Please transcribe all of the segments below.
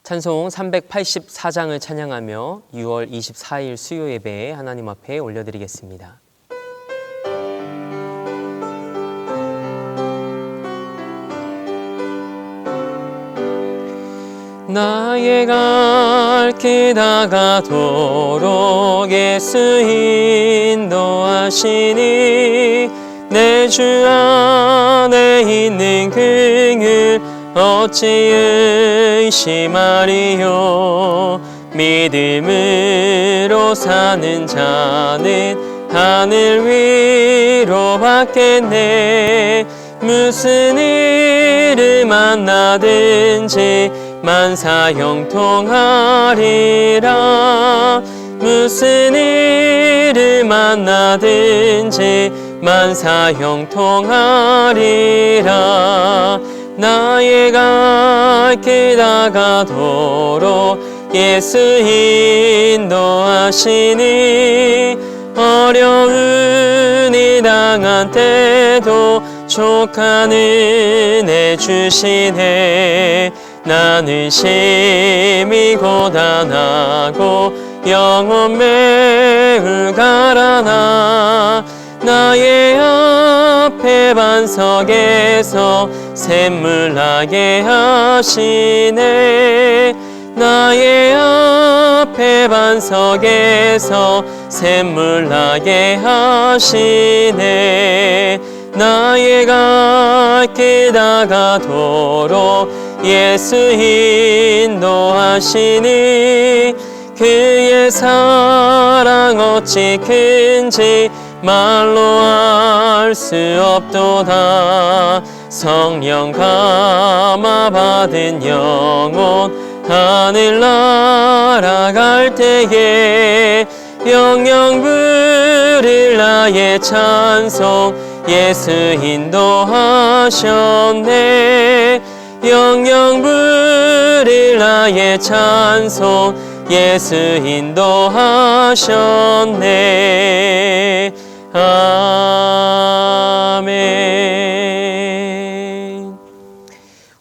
찬송 384장을 찬양하며 6월 24일 수요 예배에 하나님 앞에 올려드리겠습니다. 나의 갈 길 다가도록 예수 인도하시니 내 주 안에 있는 긍휼 어찌 의심하리요. 믿음으로 사는 자는 하늘 위로 받겠네. 무슨 일을 만나든지 만사 형통하리라. 무슨 일을 만나든지 만사 형통하리라. 나의 갈 길 다가도록 예수 인도하시니 어려운 이 당한 때도 족한 은혜 주시네. 나는 심히 고단하고 영혼 매우 가라나. 나의 앞에 반석에서 샘물 나게 하시네. 나의 앞에 반석에서 샘물 나게 하시네. 나의 갈 길 다가도록 예수 인도하시니 그의 사랑 어찌 큰지 말로 알 수 없도다. 성령 감화 받은 영혼 하늘 날아갈 때에 영영 부를 나의 찬송 예수 인도하셨네. 영영 부를 나의 찬송 예수 인도하셨네. 아멘.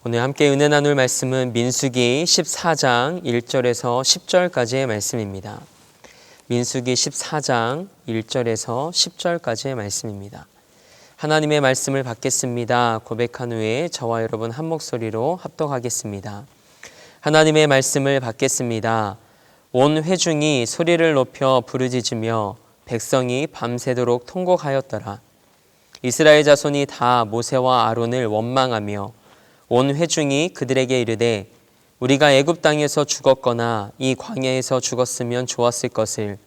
오늘 함께 은혜 나눌 말씀은 민수기 14장 1절에서 10절까지의 말씀입니다. 민수기 14장 1절에서 10절까지의 말씀입니다. 하나님의 말씀을 받겠습니다. 고백한 후에 저와 여러분 한 목소리로 합독하겠습니다. 하나님의 말씀을 받겠습니다. 온 회중이 소리를 높여 부르짖으며 백성이 밤새도록 통곡하였더라. 이스라엘 자손이 다 모세와 아론을 원망하며 온 회중이 그들에게 이르되 우리가 애굽 땅에서 죽었거나 이 광야에서 죽었으면 좋았을 것을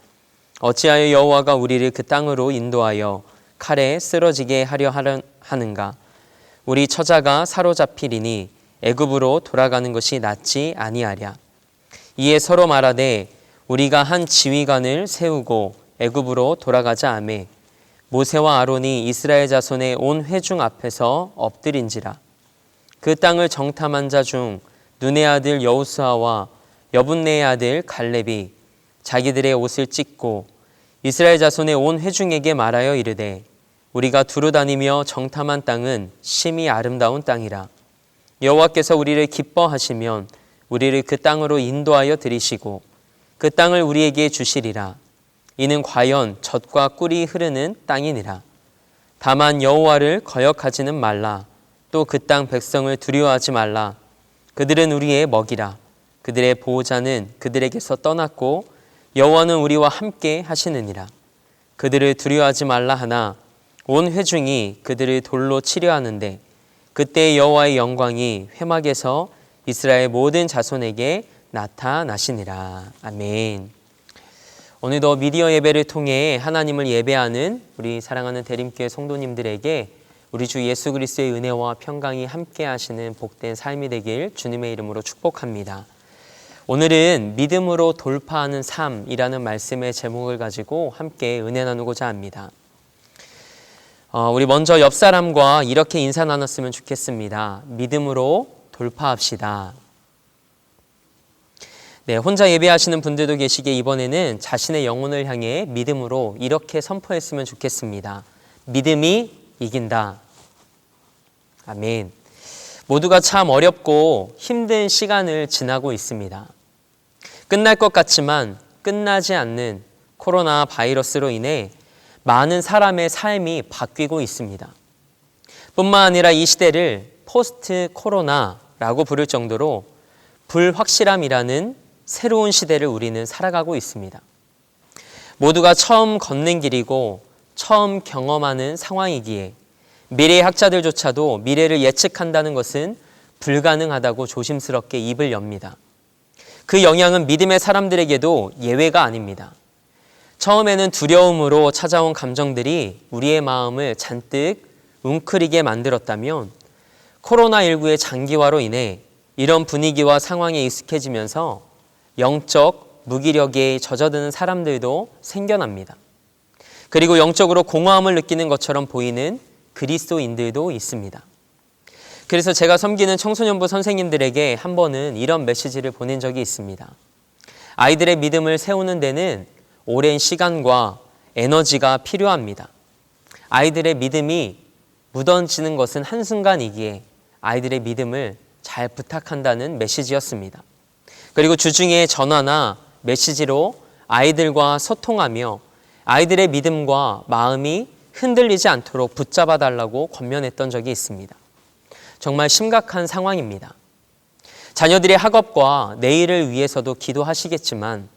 어찌하여 여호와가 우리를 그 땅으로 인도하여 칼에 쓰러지게 하려 하는가. 우리 처자가 사로잡히리니 애굽으로 돌아가는 것이 낫지 아니하랴. 이에 서로 말하되 우리가 한 지휘관을 세우고 애굽으로 돌아가자 하매 모세와 아론이 이스라엘 자손의 온 회중 앞에서 엎드린지라. 그 땅을 정탐한 자 중 눈의 아들 여호수아와 여분네의 아들 갈렙이 자기들의 옷을 찢고 이스라엘 자손의 온 회중에게 말하여 이르되 우리가 두루 다니며 정탐한 땅은 심히 아름다운 땅이라. 여호와께서 우리를 기뻐하시면 우리를 그 땅으로 인도하여 들이시고 그 땅을 우리에게 주시리라. 이는 과연 젖과 꿀이 흐르는 땅이니라. 다만 여호와를 거역하지는 말라. 또 그 땅 백성을 두려워하지 말라. 그들은 우리의 먹이라. 그들의 보호자는 그들에게서 떠났고 여호와는 우리와 함께 하시느니라. 그들을 두려워하지 말라 하나 온 회중이 그들을 돌로 치려 하는데 그때 여호와의 영광이 회막에서 이스라엘 모든 자손에게 나타나시니라. 아멘. 오늘도 미디어 예배를 통해 하나님을 예배하는 우리 사랑하는 대림교회 성도님들에게 우리 주 예수 그리스도의 은혜와 평강이 함께 하시는 복된 삶이 되길 주님의 이름으로 축복합니다. 오늘은 믿음으로 돌파하는 삶이라는 말씀의 제목을 가지고 함께 은혜 나누고자 합니다. 우리 먼저 옆 사람과 이렇게 인사 나눴으면 좋겠습니다. 믿음으로 돌파합시다. 네, 혼자 예배하시는 분들도 계시기에 이번에는 자신의 영혼을 향해 믿음으로 이렇게 선포했으면 좋겠습니다. 믿음이 이긴다. 아멘. 모두가 참 어렵고 힘든 시간을 지나고 있습니다. 끝날 것 같지만 끝나지 않는 코로나 바이러스로 인해 많은 사람의 삶이 바뀌고 있습니다. 뿐만 아니라 이 시대를 포스트 코로나라고 부를 정도로 불확실함이라는 새로운 시대를 우리는 살아가고 있습니다. 모두가 처음 걷는 길이고 처음 경험하는 상황이기에 미래의 학자들조차도 미래를 예측한다는 것은 불가능하다고 조심스럽게 입을 엽니다. 그 영향은 믿음의 사람들에게도 예외가 아닙니다. 처음에는 두려움으로 찾아온 감정들이 우리의 마음을 잔뜩 웅크리게 만들었다면 코로나19의 장기화로 인해 이런 분위기와 상황에 익숙해지면서 영적 무기력에 젖어드는 사람들도 생겨납니다. 그리고 영적으로 공허함을 느끼는 것처럼 보이는 그리스도인들도 있습니다. 그래서 제가 섬기는 청소년부 선생님들에게 한 번은 이런 메시지를 보낸 적이 있습니다. 아이들의 믿음을 세우는 데는 오랜 시간과 에너지가 필요합니다. 아이들의 믿음이 무너지는 것은 한순간이기에 아이들의 믿음을 잘 부탁한다는 메시지였습니다. 그리고 주중에 전화나 메시지로 아이들과 소통하며 아이들의 믿음과 마음이 흔들리지 않도록 붙잡아 달라고 권면했던 적이 있습니다. 정말 심각한 상황입니다. 자녀들의 학업과 내일을 위해서도 기도하시겠지만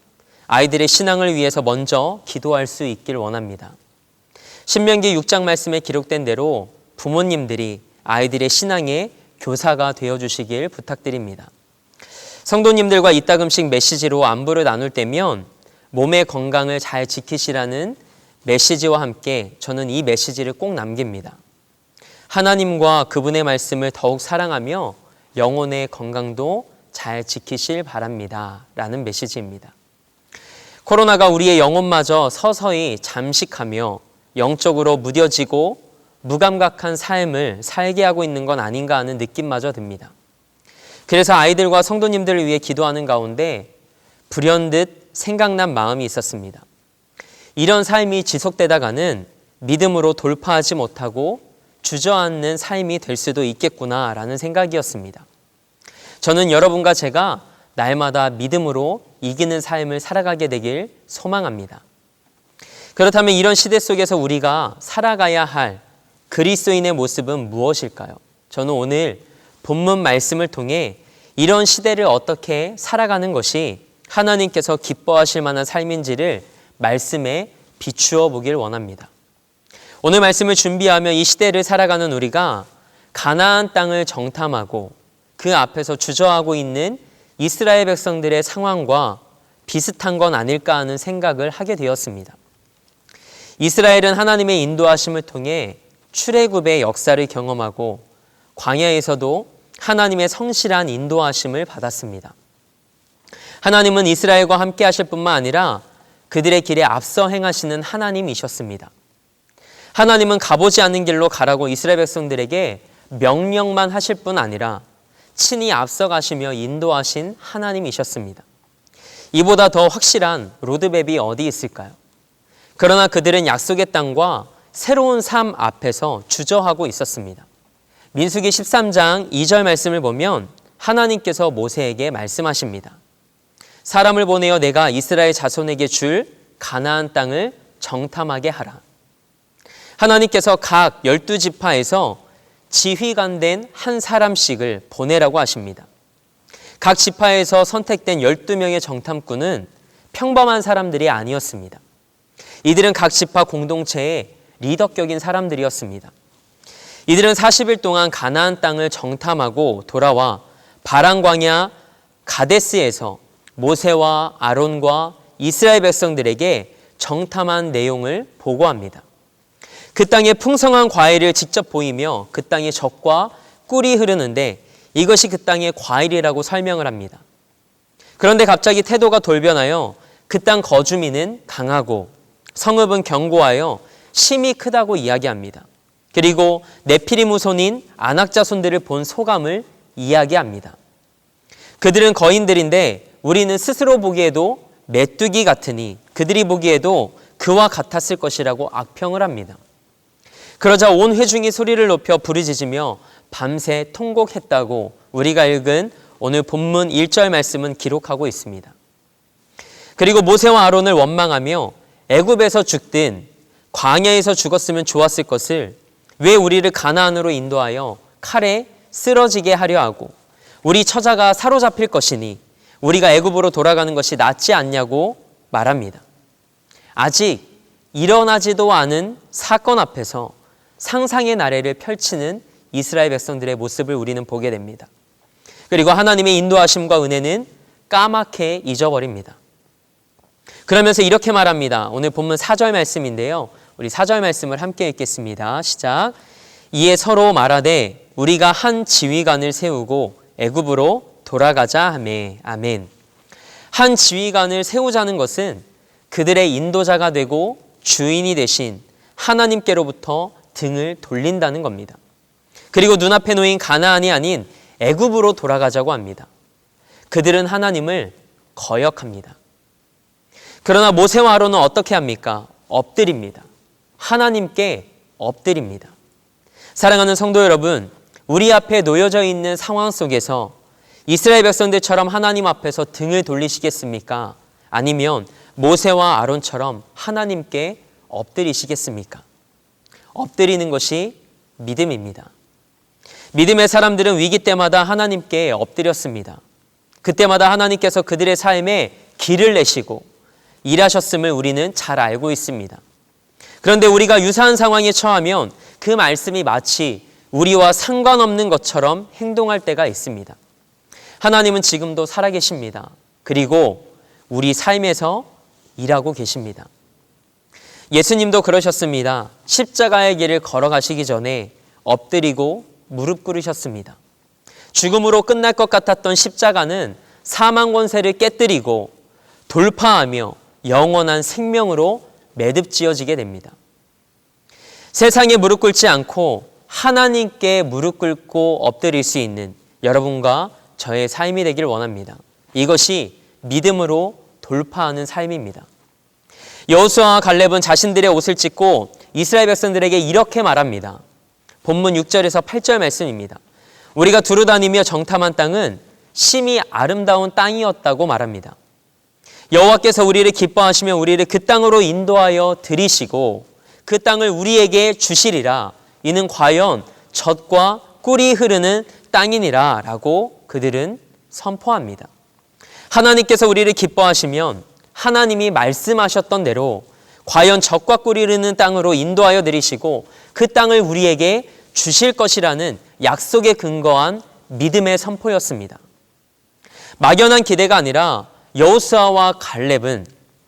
아이들의 신앙을 위해서 먼저 기도할 수 있길 원합니다. 신명기 6장 말씀에 기록된 대로 부모님들이 아이들의 신앙의 교사가 되어주시길 부탁드립니다. 성도님들과 이따금씩 메시지로 안부를 나눌 때면 몸의 건강을 잘 지키시라는 메시지와 함께 저는 이 메시지를 꼭 남깁니다. 하나님과 그분의 말씀을 더욱 사랑하며 영혼의 건강도 잘 지키실 바랍니다. 라는 메시지입니다. 코로나가 우리의 영혼마저 서서히 잠식하며 영적으로 무뎌지고 무감각한 삶을 살게 하고 있는 건 아닌가 하는 느낌마저 듭니다. 그래서 아이들과 성도님들을 위해 기도하는 가운데 불현듯 생각난 마음이 있었습니다. 이런 삶이 지속되다가는 믿음으로 돌파하지 못하고 주저앉는 삶이 될 수도 있겠구나라는 생각이었습니다. 저는 여러분과 제가 날마다 믿음으로 이기는 삶을 살아가게 되길 소망합니다. 그렇다면 이런 시대 속에서 우리가 살아가야 할 그리스도인의 모습은 무엇일까요? 저는 오늘 본문 말씀을 통해 이런 시대를 어떻게 살아가는 것이 하나님께서 기뻐하실 만한 삶인지를 말씀에 비추어 보길 원합니다. 오늘 말씀을 준비하며 이 시대를 살아가는 우리가 가나안 땅을 정탐하고 그 앞에서 주저하고 있는 이스라엘 백성들의 상황과 비슷한 건 아닐까 하는 생각을 하게 되었습니다. 이스라엘은 하나님의 인도하심을 통해 출애굽의 역사를 경험하고 광야에서도 하나님의 성실한 인도하심을 받았습니다. 하나님은 이스라엘과 함께 하실 뿐만 아니라 그들의 길에 앞서 행하시는 하나님이셨습니다. 하나님은 가보지 않는 길로 가라고 이스라엘 백성들에게 명령만 하실 뿐 아니라 친히 앞서가시며 인도하신 하나님이셨습니다. 이보다 더 확실한 로드맵이 어디 있을까요? 그러나 그들은 약속의 땅과 새로운 삶 앞에서 주저하고 있었습니다. 민수기 13장 2절 말씀을 보면 하나님께서 모세에게 말씀하십니다. 사람을 보내어 내가 이스라엘 자손에게 줄 가나안 땅을 정탐하게 하라. 하나님께서 각 12지파에서 지휘관된 한 사람씩을 보내라고 하십니다. 각 지파에서 선택된 12명의 정탐꾼은 평범한 사람들이 아니었습니다. 이들은 각 지파 공동체의 리더격인 사람들이었습니다. 이들은 40일 동안 가나안 땅을 정탐하고 돌아와 바란 광야 가데스에서 모세와 아론과 이스라엘 백성들에게 정탐한 내용을 보고합니다. 그 땅의 풍성한 과일을 직접 보이며 그 땅의 젖과 꿀이 흐르는데 이것이 그 땅의 과일이라고 설명을 합니다. 그런데 갑자기 태도가 돌변하여 그 땅 거주민은 강하고 성읍은 견고하여 심이 크다고 이야기합니다. 그리고 네피림 후손인 아낙 자손들을 본 소감을 이야기합니다. 그들은 거인들인데 우리는 스스로 보기에도 메뚜기 같으니 그들이 보기에도 그와 같았을 것이라고 악평을 합니다. 그러자 온 회중이 소리를 높여 부르짖으며 밤새 통곡했다고 우리가 읽은 오늘 본문 1절 말씀은 기록하고 있습니다. 그리고 모세와 아론을 원망하며 애굽에서 죽든 광야에서 죽었으면 좋았을 것을 왜 우리를 가나안으로 인도하여 칼에 쓰러지게 하려 하고 우리 처자가 사로잡힐 것이니 우리가 애굽으로 돌아가는 것이 낫지 않냐고 말합니다. 아직 일어나지도 않은 사건 앞에서 상상의 나래를 펼치는 이스라엘 백성들의 모습을 우리는 보게 됩니다. 그리고 하나님의 인도하심과 은혜는 까맣게 잊어버립니다. 그러면서 이렇게 말합니다. 오늘 본문 4절 말씀인데요. 우리 4절 말씀을 함께 읽겠습니다. 시작. 이에 서로 말하되 우리가 한 지휘관을 세우고 애굽으로 돌아가자 하매. 아멘. 한 지휘관을 세우자는 것은 그들의 인도자가 되고 주인이 되신 하나님께로부터 등을 돌린다는 겁니다. 그리고 눈앞에 놓인 가나안이 아닌 애굽으로 돌아가자고 합니다. 그들은 하나님을 거역합니다. 그러나 모세와 아론은 어떻게 합니까? 엎드립니다. 하나님께 엎드립니다. 사랑하는 성도 여러분, 우리 앞에 놓여져 있는 상황 속에서 이스라엘 백성들처럼 하나님 앞에서 등을 돌리시겠습니까? 아니면 모세와 아론처럼 하나님께 엎드리시겠습니까? 엎드리는 것이 믿음입니다. 믿음의 사람들은 위기 때마다 하나님께 엎드렸습니다. 그때마다 하나님께서 그들의 삶에 길을 내시고 일하셨음을 우리는 잘 알고 있습니다. 그런데 우리가 유사한 상황에 처하면 그 말씀이 마치 우리와 상관없는 것처럼 행동할 때가 있습니다. 하나님은 지금도 살아계십니다. 그리고 우리 삶에서 일하고 계십니다. 예수님도 그러셨습니다. 십자가의 길을 걸어가시기 전에 엎드리고 무릎 꿇으셨습니다. 죽음으로 끝날 것 같았던 십자가는 사망 권세를 깨뜨리고 돌파하며 영원한 생명으로 매듭지어지게 됩니다. 세상에 무릎 꿇지 않고 하나님께 무릎 꿇고 엎드릴 수 있는 여러분과 저의 삶이 되길 원합니다. 이것이 믿음으로 돌파하는 삶입니다. 여호수아와 갈렙은 자신들의 옷을 찢고 이스라엘 백성들에게 이렇게 말합니다. 본문 6절에서 8절 말씀입니다. 우리가 두루다니며 정탐한 땅은 심히 아름다운 땅이었다고 말합니다. 여호와께서 우리를 기뻐하시며 우리를 그 땅으로 인도하여 들이시고 그 땅을 우리에게 주시리라. 이는 과연 젖과 꿀이 흐르는 땅이니라 라고 그들은 선포합니다. 하나님께서 우리를 기뻐하시면 하나님이 말씀하셨던 대로 과연 젖과 꿀이 흐르는 땅으로 인도하여 들이시고 그 땅을 우리에게 주실 것이라는 약속에 근거한 믿음의 선포였습니다. 막연한 기대가 아니라 여호수아와 갈렙은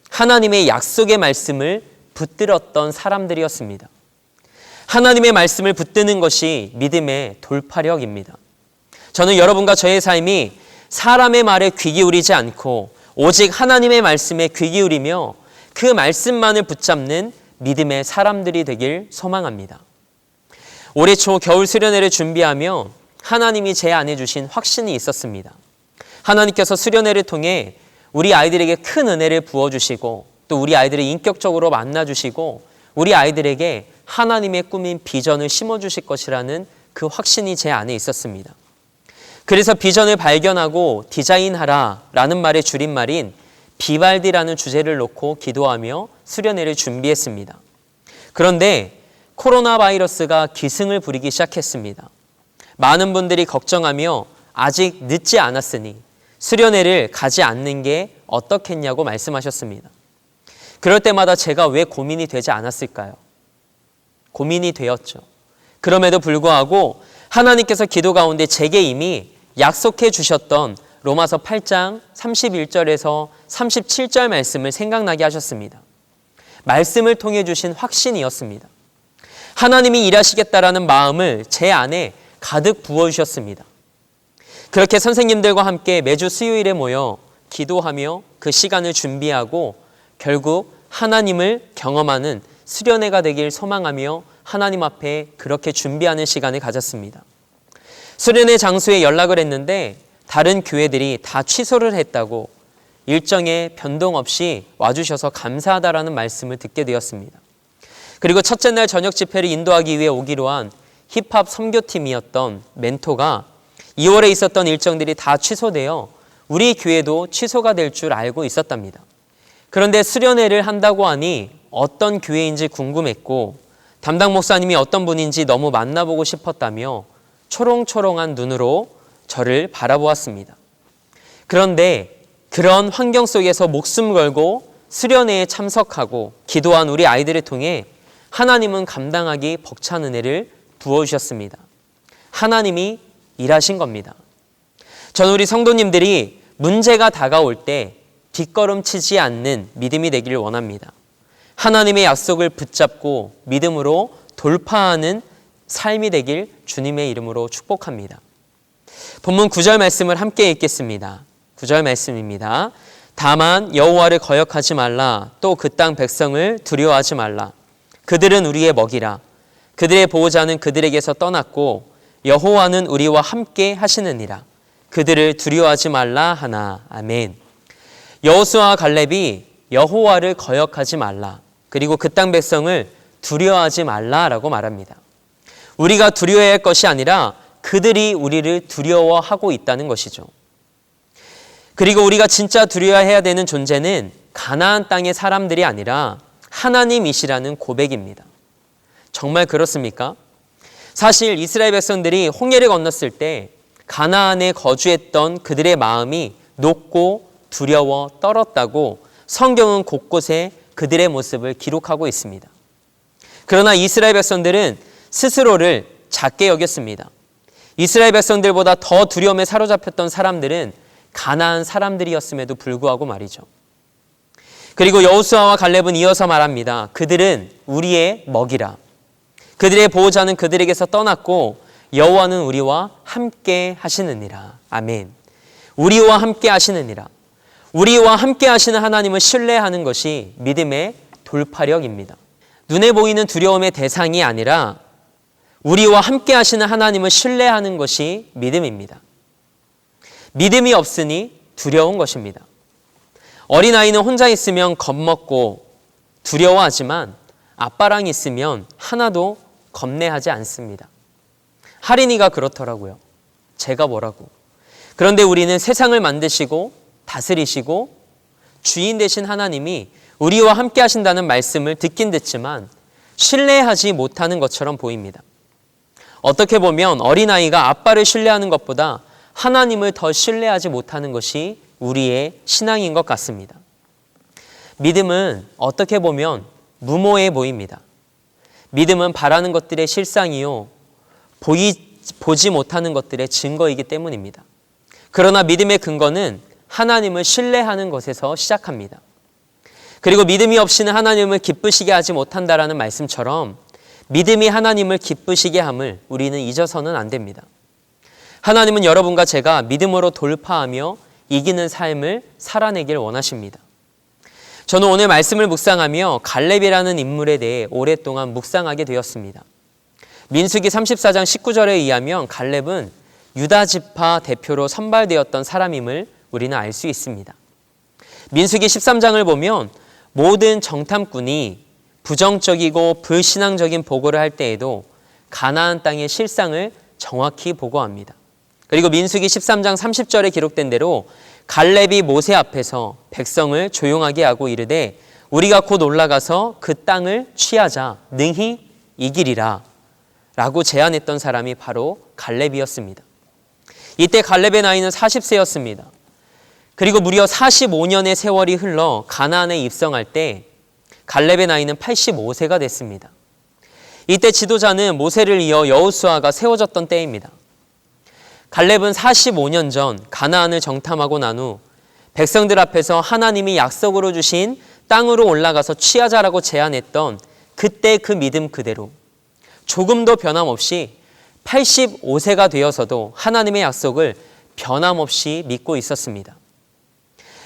하나님의 약속의 말씀을 붙들었던 사람들이었습니다. 하나님의 말씀을 붙드는 것이 믿음의 돌파력입니다. 저는 여러분과 저의 삶이 사람의 말에 귀 기울이지 않고 오직 하나님의 말씀에 귀 기울이며 그 말씀만을 붙잡는 믿음의 사람들이 되길 소망합니다. 올해 초 겨울 수련회를 준비하며 하나님이 제 안에 주신 확신이 있었습니다. 하나님께서 수련회를 통해 우리 아이들에게 큰 은혜를 부어주시고 또 우리 아이들을 인격적으로 만나주시고 우리 아이들에게 하나님의 꿈인 비전을 심어주실 것이라는 그 확신이 제 안에 있었습니다. 그래서 비전을 발견하고 디자인하라 라는 말의 줄임말인 비발디라는 주제를 놓고 기도하며 수련회를 준비했습니다. 그런데 코로나 바이러스가 기승을 부리기 시작했습니다. 많은 분들이 걱정하며 아직 늦지 않았으니 수련회를 가지 않는 게 어떻겠냐고 말씀하셨습니다. 그럴 때마다 제가 왜 고민이 되지 않았을까요? 고민이 되었죠. 그럼에도 불구하고 하나님께서 기도 가운데 제게 이미 약속해 주셨던 로마서 8장 31절에서 37절 말씀을 생각나게 하셨습니다. 말씀을 통해 주신 확신이었습니다. 하나님이 일하시겠다라는 마음을 제 안에 가득 부어주셨습니다. 그렇게 선생님들과 함께 매주 수요일에 모여 기도하며 그 시간을 준비하고 결국 하나님을 경험하는 수련회가 되길 소망하며 하나님 앞에 그렇게 준비하는 시간을 가졌습니다. 수련회 장소에 연락을 했는데 다른 교회들이 다 취소를 했다고 일정에 변동 없이 와주셔서 감사하다라는 말씀을 듣게 되었습니다. 그리고 첫째 날 저녁 집회를 인도하기 위해 오기로 한 힙합 선교팀이었던 멘토가 2월에 있었던 일정들이 다 취소되어 우리 교회도 취소가 될 줄 알고 있었답니다. 그런데 수련회를 한다고 하니 어떤 교회인지 궁금했고 담당 목사님이 어떤 분인지 너무 만나보고 싶었다며 초롱초롱한 눈으로 저를 바라보았습니다. 그런데 그런 환경 속에서 목숨 걸고 수련회에 참석하고 기도한 우리 아이들을 통해 하나님은 감당하기 벅찬 은혜를 부어주셨습니다. 하나님이 일하신 겁니다. 저는 우리 성도님들이 문제가 다가올 때 뒷걸음치지 않는 믿음이 되기를 원합니다. 하나님의 약속을 붙잡고 믿음으로 돌파하는 삶이 되길 주님의 이름으로 축복합니다. 본문 9절 말씀을 함께 읽겠습니다. 9절 말씀입니다. 다만 여호와를 거역하지 말라. 또 그 땅 백성을 두려워하지 말라. 그들은 우리의 먹이라. 그들의 보호자는 그들에게서 떠났고 여호와는 우리와 함께 하시느니라. 그들을 두려워하지 말라 하나. 아멘. 여호수아와 갈렙이 여호와를 거역하지 말라. 그리고 그 땅 백성을 두려워하지 말라라고 말합니다. 우리가 두려워해야 할 것이 아니라 그들이 우리를 두려워하고 있다는 것이죠. 그리고 우리가 진짜 두려워해야 되는 존재는 가나안 땅의 사람들이 아니라 하나님이시라는 고백입니다. 정말 그렇습니까? 사실 이스라엘 백성들이 홍해를 건넜을 때 가나안에 거주했던 그들의 마음이 높고 두려워 떨었다고 성경은 곳곳에 그들의 모습을 기록하고 있습니다. 그러나 이스라엘 백성들은 스스로를 작게 여겼습니다. 이스라엘 백성들보다 더 두려움에 사로잡혔던 사람들은 가나안 사람들이었음에도 불구하고 말이죠. 그리고 여호수아와 갈렙은 이어서 말합니다. 그들은 우리의 먹이라. 그들의 보호자는 그들에게서 떠났고 여호와는 우리와 함께 하시느니라. 아멘. 우리와 함께 하시느니라. 우리와 함께 하시는 하나님을 신뢰하는 것이 믿음의 돌파력입니다. 눈에 보이는 두려움의 대상이 아니라 우리와 함께 하시는 하나님을 신뢰하는 것이 믿음입니다. 믿음이 없으니 두려운 것입니다. 어린아이는 혼자 있으면 겁먹고 두려워하지만 아빠랑 있으면 하나도 겁내하지 않습니다. 할인이가 그렇더라고요. 제가 뭐라고. 그런데 우리는 세상을 만드시고 다스리시고 주인 되신 하나님이 우리와 함께 하신다는 말씀을 듣긴 듣지만 신뢰하지 못하는 것처럼 보입니다. 어떻게 보면 어린아이가 아빠를 신뢰하는 것보다 하나님을 더 신뢰하지 못하는 것이 우리의 신앙인 것 같습니다. 믿음은 어떻게 보면 무모해 보입니다. 믿음은 바라는 것들의 실상이요 보지 못하는 것들의 증거이기 때문입니다. 그러나 믿음의 근거는 하나님을 신뢰하는 것에서 시작합니다. 그리고 믿음이 없이는 하나님을 기쁘시게 하지 못한다라는 말씀처럼 믿음이 하나님을 기쁘시게 함을 우리는 잊어서는 안 됩니다. 하나님은 여러분과 제가 믿음으로 돌파하며 이기는 삶을 살아내길 원하십니다. 저는 오늘 말씀을 묵상하며 갈렙이라는 인물에 대해 오랫동안 묵상하게 되었습니다. 민수기 34장 19절에 의하면 갈렙은 유다 지파 대표로 선발되었던 사람임을 우리는 알 수 있습니다. 민수기 13장을 보면 모든 정탐꾼이 부정적이고 불신앙적인 보고를 할 때에도 가나안 땅의 실상을 정확히 보고합니다. 그리고 민수기 13장 30절에 기록된 대로 갈렙이 모세 앞에서 백성을 조용하게 하고 이르되 우리가 곧 올라가서 그 땅을 취하자 능히 이기리라 라고 제안했던 사람이 바로 갈렙이었습니다. 이때 갈렙의 나이는 40세였습니다. 그리고 무려 45년의 세월이 흘러 가나안에 입성할 때 갈렙의 나이는 85세가 됐습니다. 이때 지도자는 모세를 이어 여호수아가 세워졌던 때입니다. 갈렙은 45년 전 가나안을 정탐하고 난 후 백성들 앞에서 하나님이 약속으로 주신 땅으로 올라가서 취하자라고 제안했던 그때 그 믿음 그대로 조금도 변함없이 85세가 되어서도 하나님의 약속을 변함없이 믿고 있었습니다.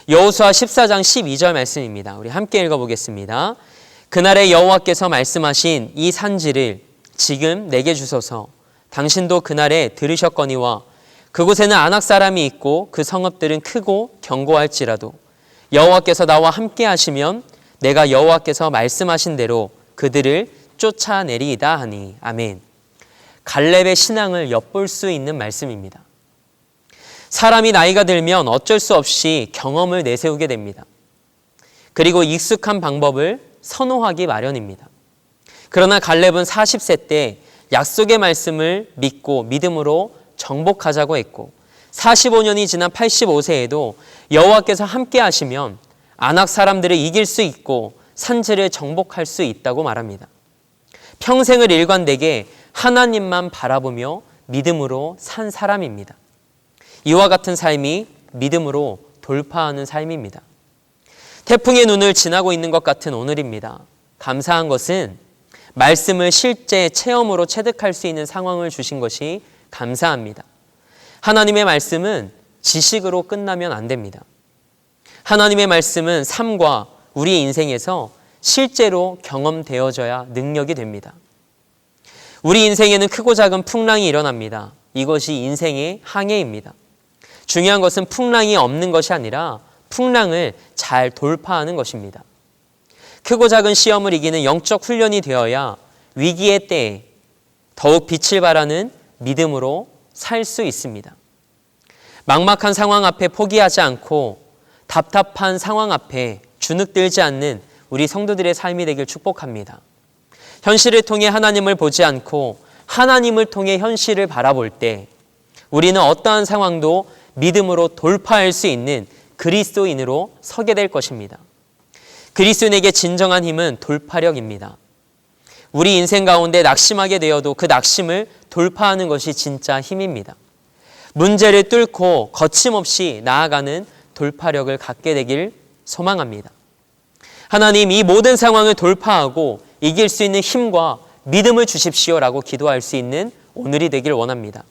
여호수아 14장 12절 말씀입니다. 우리 함께 읽어보겠습니다. 그날에 여호와께서 말씀하신 이 산지를 지금 내게 주소서. 당신도 그날에 들으셨거니와 그곳에는 아낙 사람이 있고 그 성읍들은 크고 견고할지라도 여호와께서 나와 함께 하시면 내가 여호와께서 말씀하신 대로 그들을 쫓아내리이다 하니. 아멘. 갈렙의 신앙을 엿볼 수 있는 말씀입니다. 사람이 나이가 들면 어쩔 수 없이 경험을 내세우게 됩니다. 그리고 익숙한 방법을 선호하기 마련입니다. 그러나 갈렙은 40세 때 약속의 말씀을 믿고 믿음으로 정복하자고 했고 45년이 지난 85세에도 여호와께서 함께 하시면 안악 사람들을 이길 수 있고 산지를 정복할 수 있다고 말합니다. 평생을 일관되게 하나님만 바라보며 믿음으로 산 사람입니다. 이와 같은 삶이 믿음으로 돌파하는 삶입니다. 태풍의 눈을 지나고 있는 것 같은 오늘입니다. 감사한 것은 말씀을 실제 체험으로 체득할 수 있는 상황을 주신 것이 감사합니다. 하나님의 말씀은 지식으로 끝나면 안 됩니다. 하나님의 말씀은 삶과 우리 인생에서 실제로 경험되어져야 능력이 됩니다. 우리 인생에는 크고 작은 풍랑이 일어납니다. 이것이 인생의 항해입니다. 중요한 것은 풍랑이 없는 것이 아니라 풍랑을 잘 돌파하는 것입니다. 크고 작은 시험을 이기는 영적 훈련이 되어야 위기의 때에 더욱 빛을 발하는 믿음으로 살 수 있습니다. 막막한 상황 앞에 포기하지 않고 답답한 상황 앞에 주눅들지 않는 우리 성도들의 삶이 되길 축복합니다. 현실을 통해 하나님을 보지 않고 하나님을 통해 현실을 바라볼 때 우리는 어떠한 상황도 믿음으로 돌파할 수 있는 그리스도인으로 서게 될 것입니다. 그리스도인에게 진정한 힘은 돌파력입니다. 우리 인생 가운데 낙심하게 되어도 그 낙심을 돌파하는 것이 진짜 힘입니다. 문제를 뚫고 거침없이 나아가는 돌파력을 갖게 되길 소망합니다. 하나님, 이 모든 상황을 돌파하고 이길 수 있는 힘과 믿음을 주십시오라고 기도할 수 있는 오늘이 되길 원합니다.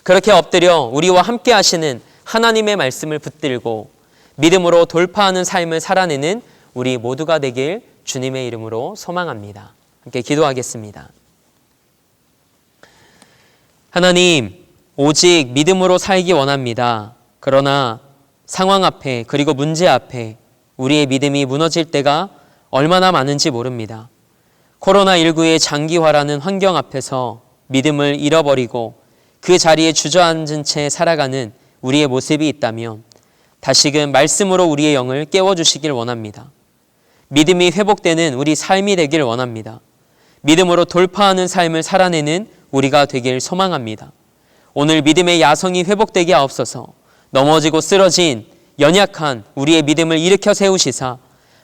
그렇게 엎드려 우리와 함께 하시는 하나님의 말씀을 붙들고 믿음으로 돌파하는 삶을 살아내는 우리 모두가 되길 주님의 이름으로 소망합니다. 함께 기도하겠습니다. 하나님, 오직 믿음으로 살기 원합니다. 그러나 상황 앞에 그리고 문제 앞에 우리의 믿음이 무너질 때가 얼마나 많은지 모릅니다. 코로나19의 장기화라는 환경 앞에서 믿음을 잃어버리고 그 자리에 주저앉은 채 살아가는 우리의 모습이 있다면 다시금 말씀으로 우리의 영을 깨워주시길 원합니다. 믿음이 회복되는 우리 삶이 되길 원합니다. 믿음으로 돌파하는 삶을 살아내는 우리가 되길 소망합니다. 오늘 믿음의 야성이 회복되게 하옵소서. 넘어지고 쓰러진 연약한 우리의 믿음을 일으켜 세우시사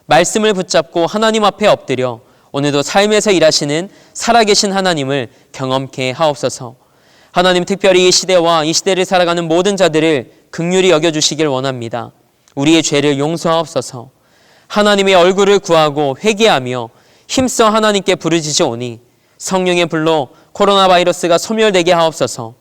말씀을 붙잡고 하나님 앞에 엎드려 오늘도 삶에서 일하시는 살아계신 하나님을 경험케 하옵소서. 하나님, 특별히 이 시대와 이 시대를 살아가는 모든 자들을 긍휼히 여겨주시길 원합니다. 우리의 죄를 용서하옵소서. 하나님의 얼굴을 구하고 회개하며 힘써 하나님께 부르짖으오니 성령의 불로 코로나 바이러스가 소멸되게 하옵소서.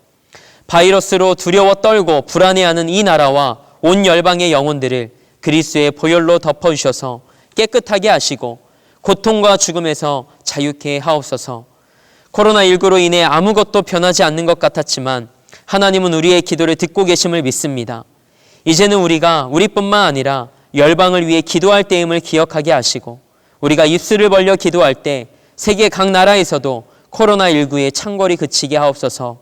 바이러스로 두려워 떨고 불안해하는 이 나라와 온 열방의 영혼들을 그리스도의 보혈로 덮어주셔서 깨끗하게 하시고 고통과 죽음에서 자유케 하옵소서. 코로나19로 인해 아무것도 변하지 않는 것 같았지만 하나님은 우리의 기도를 듣고 계심을 믿습니다. 이제는 우리가 우리뿐만 아니라 열방을 위해 기도할 때임을 기억하게 하시고 우리가 입술을 벌려 기도할 때 세계 각 나라에서도 코로나19의 창궐이 그치게 하옵소서.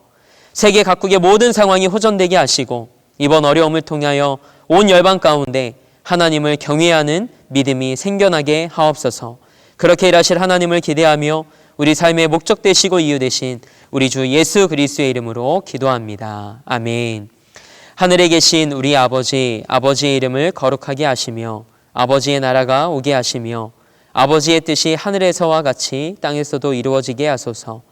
세계 각국의 모든 상황이 호전되게 하시고 이번 어려움을 통하여 온 열방 가운데 하나님을 경외하는 믿음이 생겨나게 하옵소서. 그렇게 일하실 하나님을 기대하며 우리 삶의 목적 되시고 이유 되신 우리 주 예수 그리스도의 이름으로 기도합니다. 아멘. 하늘에 계신 우리 아버지, 아버지의 이름을 거룩하게 하시며 아버지의 나라가 오게 하시며 아버지의 뜻이 하늘에서와 같이 땅에서도 이루어지게 하소서.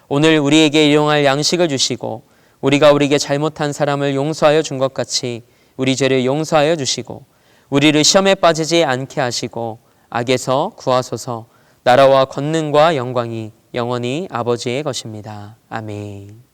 오늘 우리에게 일용할 양식을 주시고 우리가 우리에게 잘못한 사람을 용서하여 준 것 같이 우리 죄를 용서하여 주시고 우리를 시험에 빠지지 않게 하시고 악에서 구하소서. 나라와 권능과 영광이 영원히 아버지의 것입니다. 아멘.